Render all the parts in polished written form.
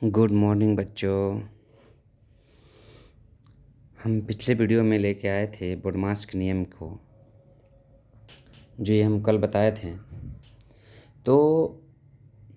Good morning बच्चों। हम पिछले वीडियो में लेके आए थे बोडमास के नियम को, जो ये हम कल बताए थे। तो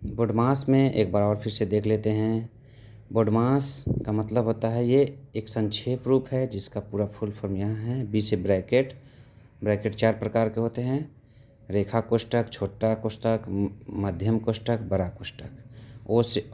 बोडमास में एक बार और फिर से देख लेते हैं। बोडमास का मतलब होता है, ये एक संक्षेप रूप है जिसका पूरा फुल फॉर्म यहाँ है। बी से ब्रैकेट। ब्रैकेट 4 प्रकार के होते हैं: रेखा कोष्ठक, छोटा कोष्ठक, मध्यम कोष्ठक, बड़ा कोष्ठक। ओ से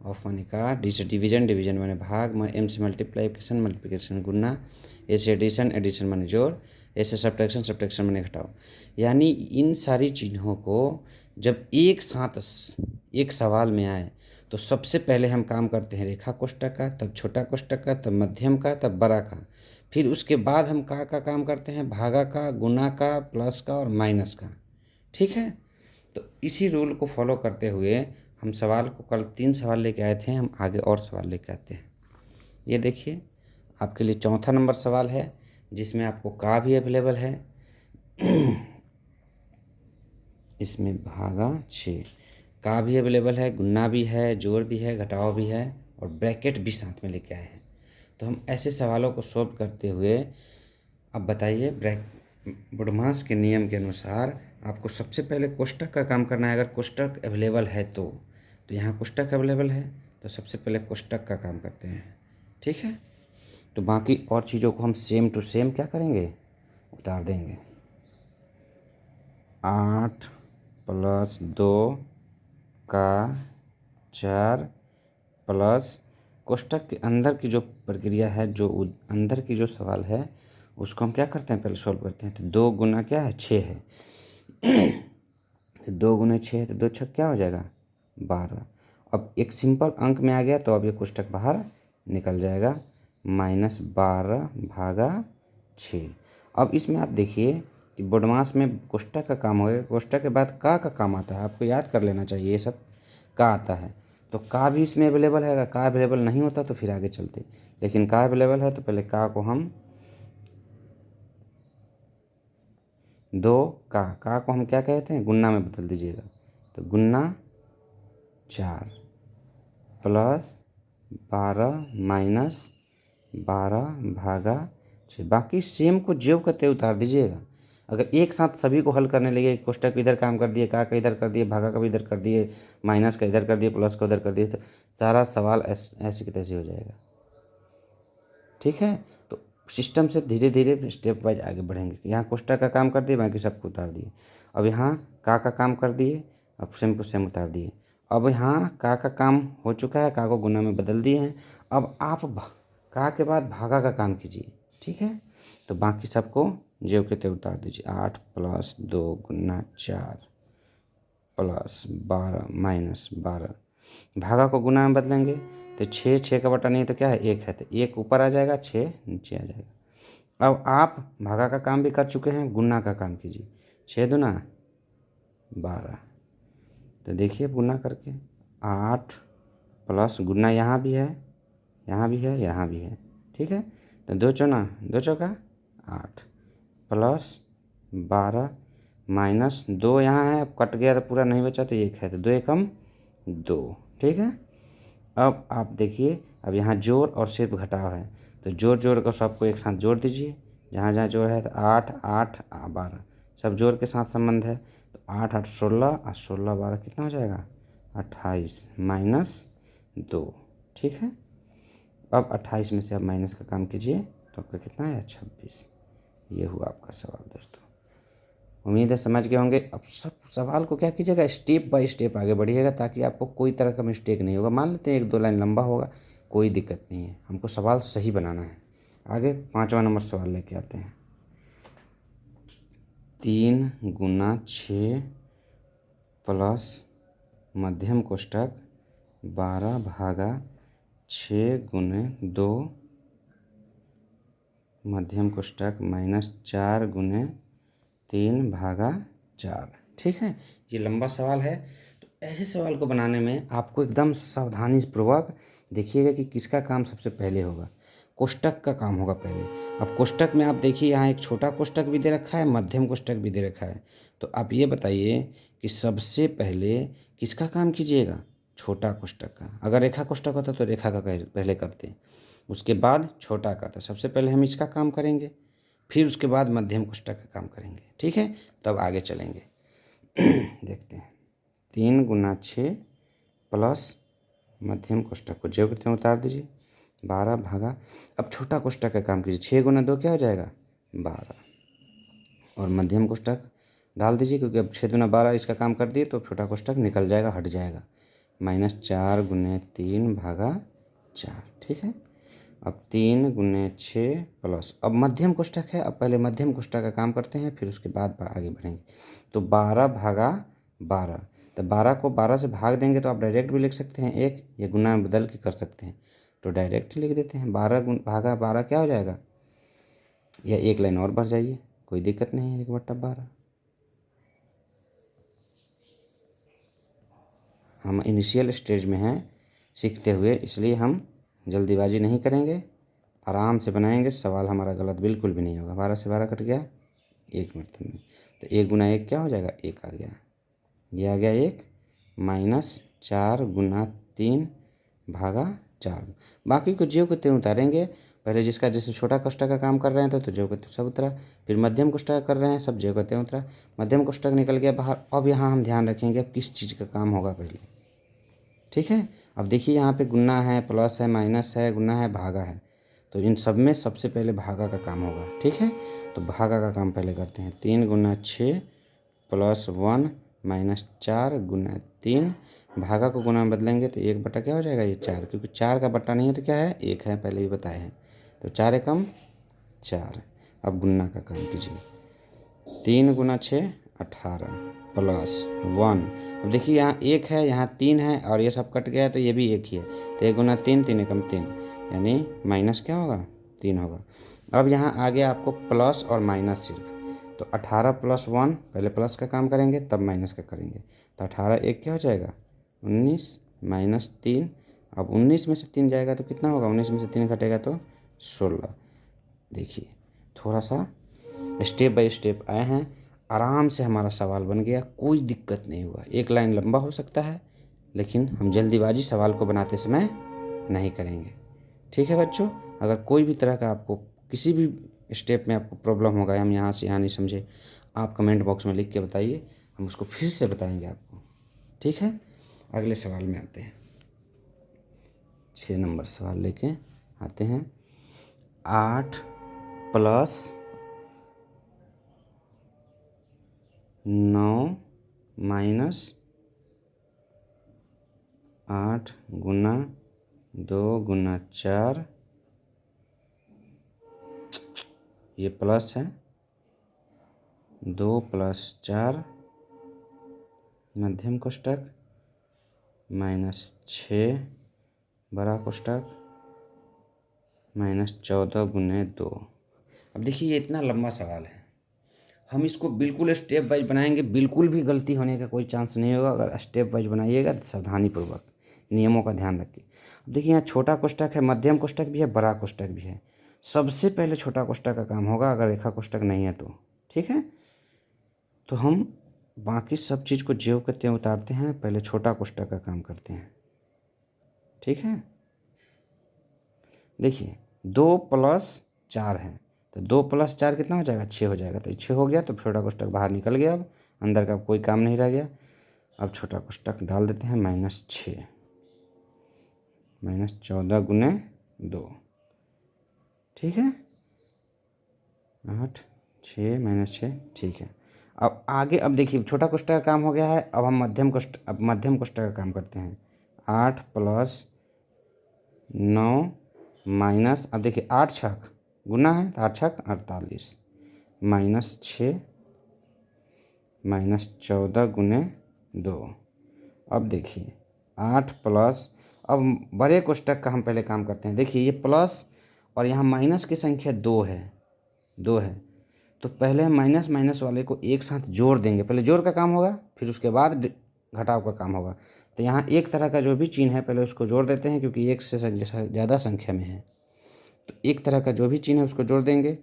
ऑफ माने का, डी से डिवीजन, डिवीजन माने भाग, एम से मल्टीप्लिकेशन, मल्टीप्लिकेशन गुना, ए से एडिशन, एडिशन माने जोड़, ए से सब्ट्रैक्शन, सब्ट्रैक्शन माने घटाओ। यानी इन सारी चिन्हों को जब एक साथ एक सवाल में आए तो सबसे पहले हम काम करते हैं रेखा कोष्ठक का, तब छोटा कोष्ठक का, तब मध्यम का, तब बड़ा का। फिर उसके बाद हम का काम करते हैं, भागा का, गुना का, प्लस का और माइनस का। ठीक है। तो इसी रूल को फॉलो करते हुए हम सवाल को, कल 3 सवाल लेके आए थे, हम आगे और सवाल लेके आते हैं। ये देखिए, आपके लिए चौथा नंबर सवाल है जिसमें आपको का भी अवेलेबल है। इसमें भागा 6, का भी अवेलेबल है, गुना भी है, जोड़ भी है, घटाव भी है और ब्रैकेट भी साथ में लेके आए हैं। तो हम ऐसे सवालों को सॉल्व करते हुए, अब बताइए, बोडमास के नियम के अनुसार आपको सबसे पहले कोष्ठक का काम करना है। अगर कोष्ठक अवेलेबल है तो यहाँ कोष्ठक अवेलेबल है तो सबसे पहले कोष्ठक का काम करते हैं। ठीक है। तो बाकी और चीज़ों को हम सेम टू सेम क्या करेंगे, उतार देंगे। 8 + 2 का 4 प्लस कोष्ठक के अंदर की जो प्रक्रिया है, जो अंदर की जो सवाल है, उसको हम क्या करते हैं, पहले सॉल्व करते हैं। तो 2 गुना क्या है, 6 है। तो 2 गुना 6 है तो 2 छक क्या हो जाएगा, 12। अब एक सिंपल अंक में आ गया तो अब ये कोष्ठक बाहर निकल जाएगा, -12 भागा 6। अब इसमें आप देखिए कि बोडमास में कोष्ठक का काम हो गया, कोष्ठक के बाद का काम आता है। आपको याद कर लेना चाहिए, ये सब का आता है। तो का भी इसमें अवेलेबल है। अगर का अवेलेबल नहीं होता तो फिर आगे चलते, लेकिन का अवेलेबल है तो पहले का को हम 2 का को हम क्या कहते हैं, गुन्ना में बदल दीजिएगा। तो गुन्ना 4 + 12 - 12 भागा 6। बाकी सेम को ज्यों का त्यों उतार दीजिएगा। अगर एक साथ सभी को हल करने लगे, कोष्ठक इधर काम कर दिए, का इधर कर दिए, भागा का भी इधर कर दिए, माइनस का इधर कर दिए, प्लस का उधर कर दिए, तो सारा सवाल ऐसे की तैसे हो जाएगा। ठीक है। तो सिस्टम से धीरे धीरे स्टेप वाइज आगे बढ़ेंगे। यहाँ कोष्ठक का काम कर दिए, बाकी सबको उतार दिए। अब यहाँ का काम कर दिए, अब सेम को सेम उतार दिए। अब यहाँ का काम हो चुका है, का को गुना में बदल दिए हैं। अब आप का के बाद भागा का काम कीजिए। ठीक है। तो बाकी सबको ज्यों के त्यों उतार दीजिए। 8 + 2 गुना 4 + 12 - 12 भागा को गुना में बदलेंगे तो 6 का बटा नहीं तो क्या है, 1 है, तो 1 ऊपर आ जाएगा, 6 नीचे आ जाएगा। अब आप भागा का काम भी कर चुके हैं, गुना का काम कीजिए। 6 दूना 12। तो देखिए गुना करके 8 प्लस गुना यहाँ भी है, यहाँ भी है, यहाँ भी है। ठीक है। तो 2 चौना 2 चौका 8 प्लस 12 माइनस 2 यहाँ है, अब कट गया तो पूरा नहीं बचा तो 1 है, तो 2 एकम 2। ठीक है। अब आप देखिए, अब यहाँ जोड़ और सिर्फ घटाव है, तो जोड़ कर सबको एक साथ जोड़ दीजिए। जहाँ जहाँ जोड़ है तो 8 8 12 सब जोड़ के साथ संबंध है। तो 8 8 16 और 16 12 कितना हो जाएगा, 28 - 2। ठीक है। अब 28 में से आप माइनस का काम कीजिए तो आपका कितना है, 26। ये हुआ आपका सवाल दोस्तों। उम्मीद है समझ गए होंगे। अब सब सवाल को क्या कीजिएगा, स्टेप बाय स्टेप आगे बढ़िएगा ताकि आपको कोई तरह का मिस्टेक नहीं होगा। मान लेते हैं 1 2 लाइन लंबा होगा, कोई दिक्कत नहीं है, हमको सवाल सही बनाना है। आगे 5वां नंबर सवाल लेके आते हैं। 3 गुना 6 प्लस मध्यम कोष्ठक 12 भागा 6 गुने 2 मध्यम कोष्ठक -4 गुने 3 भागा 4। ठीक है। ये लंबा सवाल है। तो ऐसे सवाल को बनाने में आपको एकदम सावधानी पूर्वक देखिएगा कि किसका काम सबसे पहले होगा। कोष्ठक का काम होगा पहले। अब कोष्ठक में आप देखिए, यहाँ एक छोटा कोष्ठक भी दे रखा है, मध्यम कोष्ठक भी दे रखा है। तो आप ये बताइए कि सबसे पहले किसका काम कीजिएगा, छोटा कोष्टक का। अगर रेखा कोष्टक होता तो रेखा का पहले करते, उसके बाद छोटा का। तो सबसे पहले हम इसका काम करेंगे, फिर उसके बाद मध्यम कोष्टक का काम करेंगे। ठीक है, तब आगे चलेंगे। देखते हैं 3 गुना 6 प्लस मध्यम कोष्टक को ज्यों के त्यों उतार दीजिए, 12 भागा। अब छोटा कोष्टक का काम कीजिए, 6 गुना 2 क्या हो जाएगा 12, और मध्यम कोष्टक डाल दीजिए, क्योंकि अब 6 दूना 12 इसका काम कर दिए तो छोटा कोष्टक निकल जाएगा, हट जाएगा। -4 गुने 3 भागा 4। ठीक है, अब 3 गुने 6 प्लस, अब मध्यम कोष्टक है, अब पहले मध्यम कोष्टक का काम करते हैं, फिर उसके बाद आगे बढ़ेंगे। तो 12 भागा 12, तो 12 को 12 से भाग देंगे तो आप डायरेक्ट भी लिख सकते हैं, एक ये गुना में बदल के कर सकते हैं, तो डायरेक्ट लिख देते हैं। 12 भागा 12 क्या हो जाएगा, या एक लाइन और बढ़ जाइए, कोई दिक्कत नहीं है, 1/12। हम इनिशियल स्टेज में हैं सीखते हुए, इसलिए हम जल्दीबाजी नहीं करेंगे, आराम से बनाएंगे, सवाल हमारा गलत बिल्कुल भी नहीं होगा। 12 से 12 कट गया, 1 मिनट में, तो 1 गुना 1 क्या हो जाएगा, 1 आ गया, ये आ गया 1, -4 गुना 3 भागा 4। बाकी को ज्यों के त्यों उतारेंगे, पहले जिसका जैसे छोटा कोष्टक का काम कर रहे हैं तो ज्यों के त्यों सब उतरा, फिर मध्यम कोष्टक कर रहे हैं, सब ज्यों के त्यों उतरा, मध्यम कोष्टक निकल गया बाहर। अब यहाँ हम ध्यान रखेंगे अब किस चीज़ का काम होगा पहले। ठीक है, अब देखिए यहाँ पे गुना है, प्लस है, माइनस है, गुना है, भागा है, तो इन सब में सबसे पहले भागा का काम होगा। ठीक है, तो भागा का काम पहले करते हैं। 3 गुना 6 प्लस 1 -4 गुना 3, भागा को गुना में बदलेंगे तो 1 बटा क्या हो जाएगा, ये 4, क्योंकि 4 का बटा नहीं है तो क्या है, 1 है, पहले ही बताए हैं, तो 4 एकम 4। अब गुना का काम कीजिए, 3 गुना 6 18 प्लस 1, अब देखिए यहाँ 1 है, यहाँ 3 है, और ये सब कट गया तो ये भी 1 ही है, तो 1 गुना 3 3 एकम 3, यानी माइनस क्या होगा, 3 होगा। अब यहाँ आगे आपको प्लस और माइनस सिर्फ, तो 18 प्लस 1, पहले प्लस का काम करेंगे तब माइनस का करेंगे, तो 18 1 क्या हो जाएगा 19 -3, अब 19 में से 3 जाएगा तो कितना होगा, 19 में से 3 घटेगा तो 16। देखिए थोड़ा सा स्टेप बाय स्टेप आए हैं, आराम से हमारा सवाल बन गया, कोई दिक्कत नहीं हुआ। एक लाइन लंबा हो सकता है, लेकिन हम जल्दीबाजी सवाल को बनाते समय नहीं करेंगे। ठीक है बच्चों, अगर कोई भी तरह का आपको किसी भी स्टेप में आपको प्रॉब्लम होगा, हम यहाँ से यहाँ नहीं समझे, आप कमेंट बॉक्स में लिख के बताइए, हम उसको फिर से बताएंगे आपको। ठीक है, अगले सवाल में आते हैं। 6 नंबर सवाल लेके आते हैं। 8 प्लस 9 माइनस 8 गुना 2 गुना 4, ये प्लस है, 2 प्लस 4 मध्यम कोष्टक -6 बड़ा कोष्टक -14 गुने 2। अब देखिए ये इतना लंबा सवाल है, हम इसको बिल्कुल स्टेप वाइज बनाएंगे, बिल्कुल भी गलती होने का कोई चांस नहीं होगा। अगर स्टेप वाइज बनाइएगा तो सावधानीपूर्वक नियमों का ध्यान रखिए। अब देखिए यहाँ छोटा कोष्टक है, मध्यम कोष्टक भी है, बड़ा कोष्टक भी है। सबसे पहले छोटा कोष्टक का काम होगा, अगर रेखा कोष्टक नहीं है तो। ठीक है, तो हम बाकी सब चीज़ को ज्यों के त्यों उतारते हैं, पहले छोटा कोष्टक का काम करते हैं। ठीक है, देखिए 2 प्लस 4 है, तो 2 प्लस 4 कितना हो जाएगा, 6 हो जाएगा, तो 6 हो गया, तो छोटा कोष्टक बाहर निकल गया, अब अंदर का कोई काम नहीं रह गया। अब छोटा कोष्टक डाल देते हैं, -6 -14 गुने 2। ठीक है, 8 6 -6, ठीक है। अब आगे, अब देखिए छोटा कोष्टक का काम हो गया है, अब हम मध्यम कोष्टक का काम करते हैं। 8 प्लस 9 माइनस, अब देखिए 8 छक गुना है, तो 8 छक 48 -6 -14 गुने 2। अब देखिए 8 प्लस, अब बड़े कोष्टक का हम पहले काम करते हैं। देखिए ये प्लस और यहाँ माइनस की संख्या 2 है, 2 है, तो पहले हम माइनस माइनस वाले को एक साथ जोड़ देंगे। पहले जोड़ का काम होगा, फिर उसके बाद घटाव का काम होगा। तो यहाँ एक तरह का जो भी चिन्ह है पहले उसको जोड़ देते हैं, क्योंकि एक से ज़्यादा संख्या में है, तो एक तरह का जो भी चिन्ह है उसको जोड़ देंगे।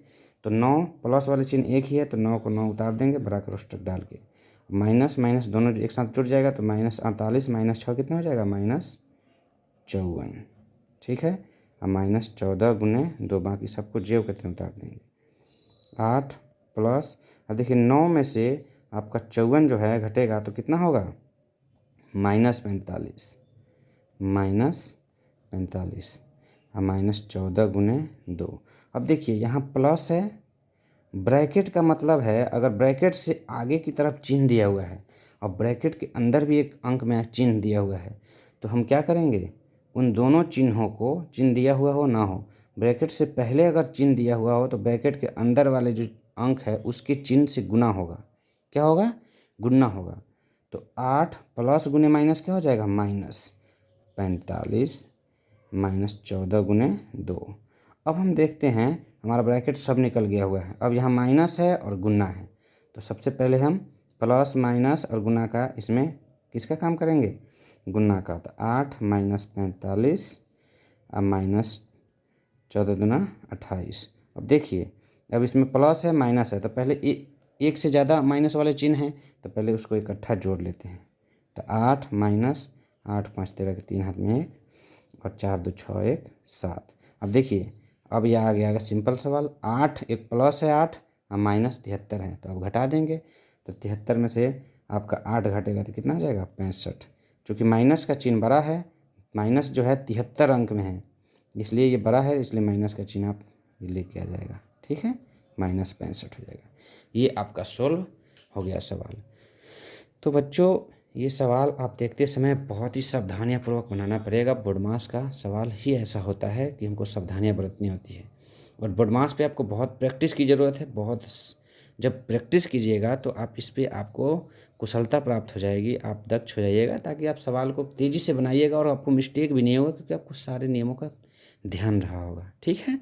तो 9 प्लस वाले चिन्ह एक ही है, तो 9 को 9 उतार देंगे बड़ा कोष्टक डाल के। माइनस माइनस दोनों एक साथ जुड़ जाएगा तो -48 - 6 कितना हो जाएगा -54। ठीक है। अब -14 गुने 2, बाकी सबको जेव करते उतार देंगे। 8 प्लस, अब देखिए 9 में से आपका 54 जो है घटेगा तो कितना होगा -45 अब -14 गुने 2। अब देखिए यहाँ प्लस है, ब्रैकेट का मतलब है अगर ब्रैकेट से आगे की तरफ चिन्ह दिया हुआ है और ब्रैकेट के अंदर भी एक अंक में चिन्ह दिया हुआ है तो हम क्या करेंगे, उन दोनों चिन्हों को, चिन्ह दिया हुआ हो ना हो, ब्रैकेट से पहले अगर चिन्ह दिया हुआ हो तो ब्रैकेट के अंदर वाले जो अंक है उसके चिन्ह से गुना होगा। क्या होगा, गुना होगा। तो 8 प्लस गुने माइनस क्या हो जाएगा -45 -14 गुने 2। अब हम देखते हैं हमारा ब्रैकेट सब निकल गया हुआ है। अब यहाँ माइनस है और गुना है तो सबसे पहले हम प्लस माइनस और गुना का इसमें किसका काम करेंगे, गुना का। तो 8 -45 अब -14 दूना 28। अब देखिए अब इसमें प्लस है माइनस है तो पहले एक से ज़्यादा माइनस वाले चिन्ह हैं तो पहले उसको इकट्ठा जोड़ लेते हैं। तो 8 - 8 5 13 के 3 हाथ में 1 और 4 2 6 1 7। अब देखिए अब यह आ गया सिंपल सवाल। 8 एक प्लस है 8 और -73 है तो अब घटा देंगे। तो 73 में से आपका 8 घटेगा तो कितना आ जाएगा 65। चूँकि माइनस का चिन्ह बड़ा है, माइनस जो है 73 अंक में है इसलिए ये बड़ा है, इसलिए माइनस का चिन्ह आप लेके आ जाएगा। ठीक है, -65 हो जाएगा। ये आपका सोल्व हो गया सवाल। तो बच्चों ये सवाल आप देखते समय बहुत ही सावधानियापूर्वक बनाना पड़ेगा। बोर्डमास का सवाल ही ऐसा होता है कि हमको सावधानियाँ बरतनी होती है और बोर्डमास पे आपको बहुत प्रैक्टिस की ज़रूरत है। बहुत जब प्रैक्टिस कीजिएगा तो आप इस पे आपको कुशलता प्राप्त हो जाएगी, आप दक्ष हो जाइएगा, ताकि आप सवाल को तेज़ी से बनाइएगा और आपको मिस्टेक भी नहीं होगा क्योंकि आपको सारे नियमों का ध्यान रहा होगा। ठीक है,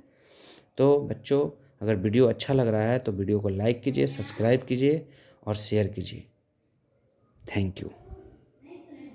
तो बच्चों अगर वीडियो अच्छा लग रहा है तो वीडियो को लाइक कीजिए, सब्सक्राइब कीजिए और शेयर कीजिए। Thank you.